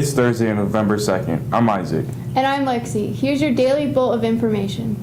It's Thursday, November 2nd. I'm Isaac. And I'm Lexi. Here's your daily bolt of information.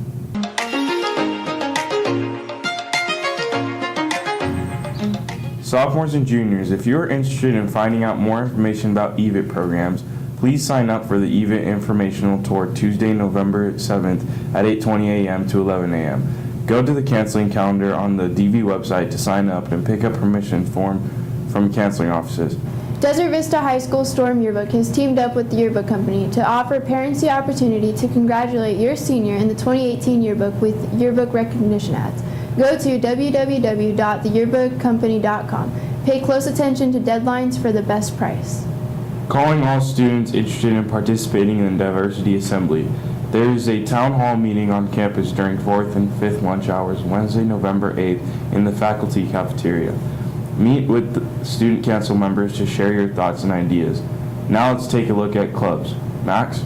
Sophomores and juniors, if you're interested in finding out more information about EVIT programs, please sign up for the EVIT Informational Tour Tuesday, November 7th at 8:20 a.m. to 11 a.m. Go to the canceling calendar on the DV website to sign up and pick up permission form from canceling offices. Desert Vista High School Storm Yearbook has teamed up with the Yearbook Company to offer parents the opportunity to congratulate your senior in the 2018 yearbook with yearbook recognition ads. Go to www.theyearbookcompany.com. Pay close attention to deadlines for the best price. Calling all students interested in participating in the Diversity Assembly. There is a town hall meeting on campus during 4th and 5th lunch hours Wednesday, November 8th in the faculty cafeteria. Meet with the student council members to share your thoughts and ideas. Now let's take a look at clubs. Max?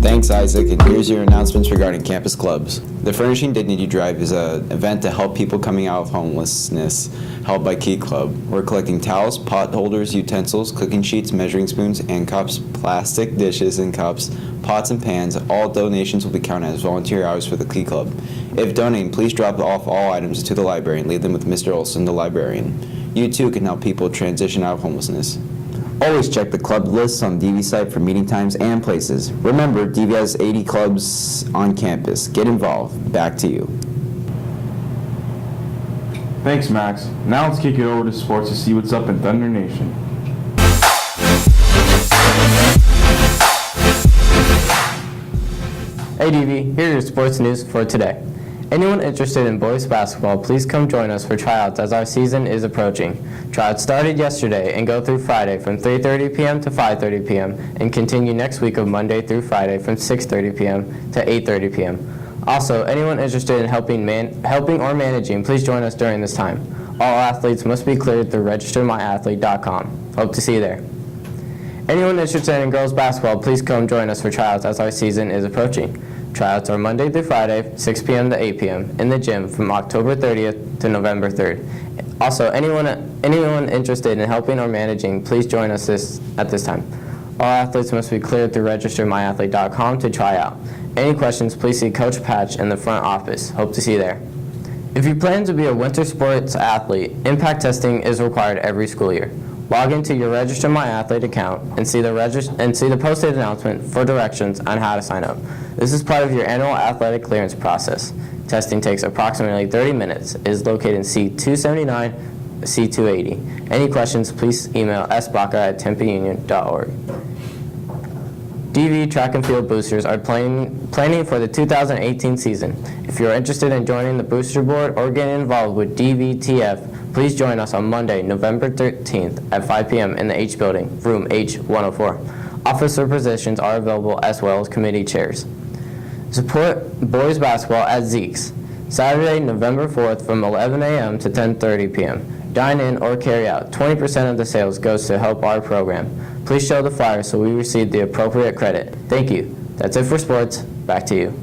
Thanks, Isaac, and here's your announcements regarding campus clubs. The Furnishing Dignity Drive is an event to help people coming out of homelessness, held by Key Club. We're collecting towels, pot holders, utensils, cooking sheets, measuring spoons, and cups, plastic dishes and cups, pots and pans. All donations will be counted as volunteer hours for the Key Club. If donating, please drop off all items to the library and leave them with Mr. Olson, the librarian. You too can help people transition out of homelessness. Always check the club lists on DV site for meeting times and places. Remember, DV has 80 clubs on campus. Get involved. Back to you. Thanks, Max. Now let's kick it over to sports to see what's up in Thunder Nation. Hey DV, here's your sports news for today. Anyone interested in boys basketball, please come join us for tryouts as our season is approaching. Tryouts started yesterday and go through Friday from 3:30 p.m. to 5:30 p.m. and continue next week of Monday through Friday from 6:30 p.m. to 8:30 p.m. Also, anyone interested in helping or managing, please join us during this time. All athletes must be cleared through registermyathlete.com. Hope to see you there. Anyone interested in girls basketball, please come join us for tryouts as our season is approaching. Tryouts are Monday through Friday, 6 p.m. to 8 p.m. in the gym from October 30th to November 3rd. Also, anyone interested in helping or managing, please join us at this time. All athletes must be cleared through registermyathlete.com to try out. Any questions, please see Coach Patch in the front office. Hope to see you there. If you plan to be a winter sports athlete, impact testing is required every school year. Log into your Register My Athlete account and see the posted announcement for directions on how to sign up. This is part of your annual athletic clearance process. Testing takes approximately 30 minutes. It is located in C279, C280. Any questions, please email sbaca@tempeunion.org. DV track and field boosters are planning for the 2018 season. If you are interested in joining the booster board or getting involved with Dvtv, please join us on Monday, November 13th at 5 p.m. in the H building, room H104. Officer positions are available as well as committee chairs. Support boys basketball at Zeke's, Saturday, November 4th from 11 a.m. to 10:30 p.m. Dine in or carry out. 20% of the sales goes to help our program. Please show the flyer so we receive the appropriate credit. Thank you. That's it for sports. Back to you.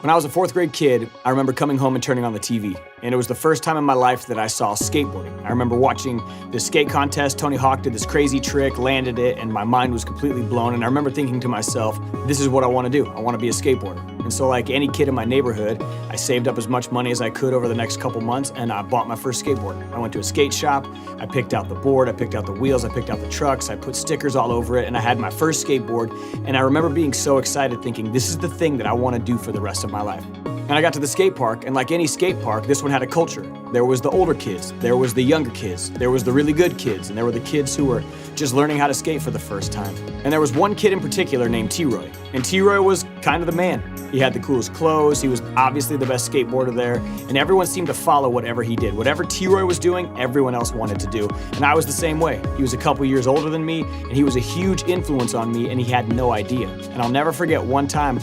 When I was a 4th grade kid, I remember coming home and turning on the TV, and it was the first time in my life that I saw skateboarding. I remember watching this skate contest. Tony Hawk did this crazy trick, landed it, and my mind was completely blown, and I remember thinking to myself, this is what I want to do. I want to be a skateboarder. And so like any kid in my neighborhood, I saved up as much money as I could over the next couple months, and I bought my first skateboard. I went to a skate shop, I picked out the board, I picked out the wheels, I picked out the trucks, I put stickers all over it, and I had my first skateboard, and I remember being so excited thinking, this is the thing that I want to do for the rest of my life. And I got to the skate park, and like any skate park, this one had a culture. There was the older kids, there was the younger kids, there was the really good kids, and there were the kids who were just learning how to skate for the first time. And there was one kid in particular named T-Roy. And T-Roy was kind of the man. He had the coolest clothes, he was obviously the best skateboarder there, and everyone seemed to follow whatever he did. Whatever T-Roy was doing, everyone else wanted to do. And I was the same way. He was a couple years older than me, and he was a huge influence on me, and he had no idea. And I'll never forget one time,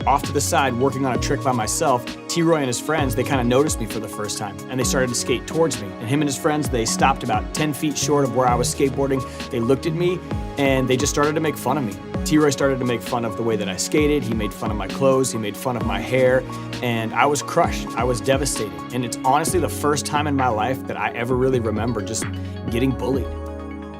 off to the side, working on a trick by myself, T-Roy and his friends, they kind of noticed me for the first time, and they started to skate towards me. And him and his friends, they stopped about 10 feet short of where I was skateboarding. They looked at me, and they just started to make fun of me. T-Roy started to make fun of the way that I skated. He made fun of my clothes. He made fun of my hair. And I was crushed. I was devastated. And it's honestly the first time in my life that I ever really remember just getting bullied.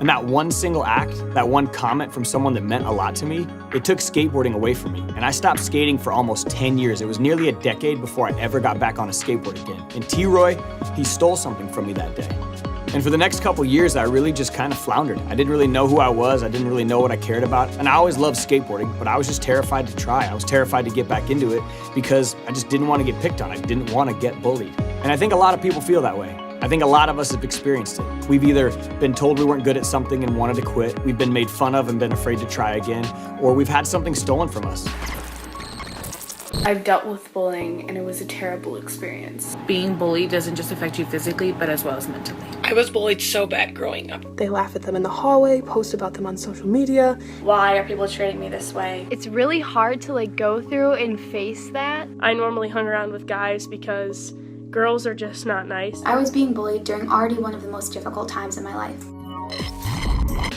And that one single act, that one comment from someone that meant a lot to me, it took skateboarding away from me. And I stopped skating for almost 10 years. It was nearly a decade before I ever got back on a skateboard again. And T-Roy, he stole something from me that day. And for the next couple years, I really just kind of floundered. I didn't really know who I was. I didn't really know what I cared about. And I always loved skateboarding, but I was just terrified to try. I was terrified to get back into it because I just didn't want to get picked on. I didn't want to get bullied. And I think a lot of people feel that way. I think a lot of us have experienced it. We've either been told we weren't good at something and wanted to quit, we've been made fun of and been afraid to try again, or we've had something stolen from us. I've dealt with bullying and it was a terrible experience. Being bullied doesn't just affect you physically, but as well as mentally. I was bullied so bad growing up. They laugh at them in the hallway, post about them on social media. Why are people treating me this way? It's really hard to go through and face that. I normally hung around with guys because girls are just not nice. I was being bullied during already one of the most difficult times in my life.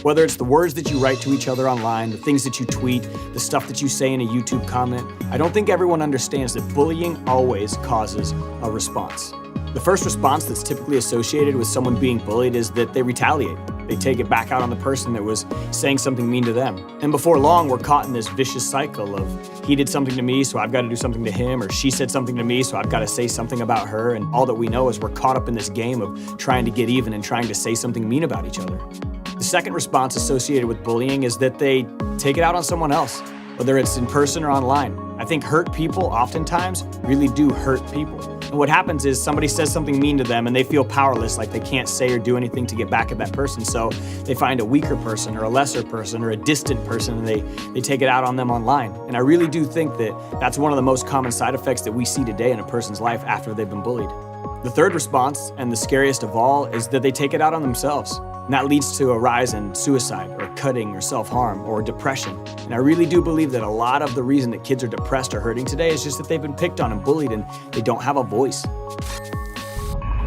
Whether it's the words that you write to each other online, the things that you tweet, the stuff that you say in a YouTube comment, I don't think everyone understands that bullying always causes a response. The first response that's typically associated with someone being bullied is that they retaliate. They take it back out on the person that was saying something mean to them. And before long, we're caught in this vicious cycle of he did something to me, so I've got to do something to him, or she said something to me, so I've got to say something about her. And all that we know is we're caught up in this game of trying to get even and trying to say something mean about each other. The second response associated with bullying is that they take it out on someone else, whether it's in person or online. I think hurt people oftentimes really do hurt people. And what happens is somebody says something mean to them and they feel powerless, like they can't say or do anything to get back at that person. So they find a weaker person or a lesser person or a distant person and they take it out on them online. And I really do think that that's one of the most common side effects that we see today in a person's life after they've been bullied. The third response, and the scariest of all, is that they take it out on themselves. And that leads to a rise in suicide or cutting or self-harm or depression. And I really do believe that a lot of the reason that kids are depressed or hurting today is just that they've been picked on and bullied and they don't have a voice.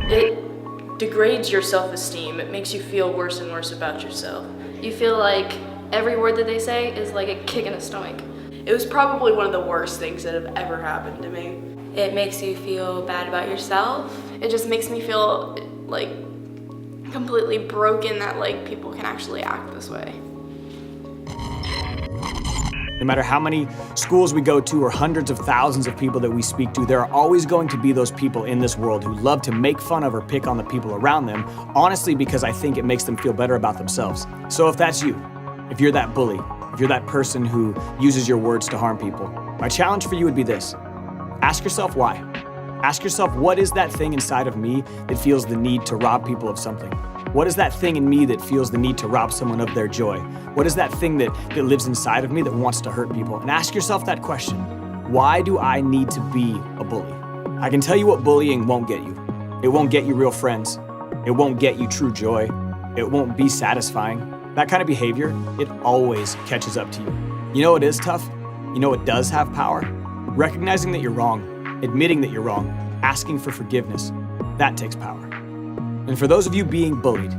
It degrades your self-esteem. It makes you feel worse and worse about yourself. You feel like every word that they say is like a kick in the stomach. It was probably one of the worst things that have ever happened to me. It makes you feel bad about yourself. It just makes me feel like completely broken that people can actually act this way. No matter how many schools we go to or hundreds of thousands of people that we speak to, there are always going to be those people in this world who love to make fun of or pick on the people around them, honestly because I think it makes them feel better about themselves. So if that's you, if you're that bully, if you're that person who uses your words to harm people, my challenge for you would be this. Ask yourself why. Ask yourself, what is that thing inside of me that feels the need to rob people of something? What is that thing in me that feels the need to rob someone of their joy? What is that thing that lives inside of me that wants to hurt people? And ask yourself that question. Why do I need to be a bully? I can tell you what bullying won't get you. It won't get you real friends. It won't get you true joy. It won't be satisfying. That kind of behavior, it always catches up to you. You know what is tough? You know what does have power? Recognizing that you're wrong. Admitting that you're wrong, asking for forgiveness, that takes power. And for those of you being bullied,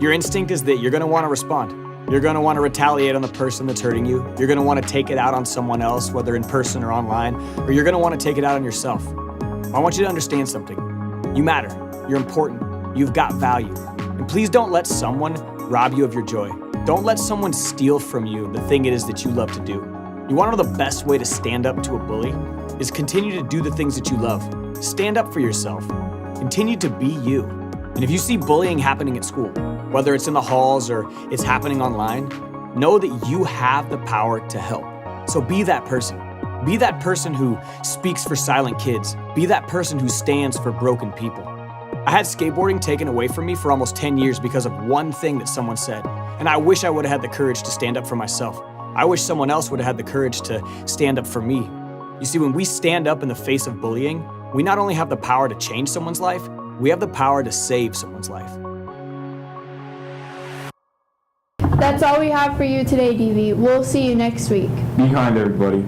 your instinct is that you're gonna wanna respond. You're gonna wanna retaliate on the person that's hurting you. You're gonna wanna take it out on someone else, whether in person or online, or you're gonna wanna take it out on yourself. I want you to understand something. You matter, you're important, you've got value. And please don't let someone rob you of your joy. Don't let someone steal from you the thing it is that you love to do. You wanna know the best way to stand up to a bully? Is continue to do the things that you love. Stand up for yourself. Continue to be you. And if you see bullying happening at school, whether it's in the halls or it's happening online, know that you have the power to help. So be that person. Be that person who speaks for silent kids. Be that person who stands for broken people. I had skateboarding taken away from me for almost 10 years because of one thing that someone said. And I wish I would have had the courage to stand up for myself. I wish someone else would have had the courage to stand up for me. You see, when we stand up in the face of bullying, we not only have the power to change someone's life, we have the power to save someone's life. That's all we have for you today, DV. We'll see you next week. Be kind, everybody.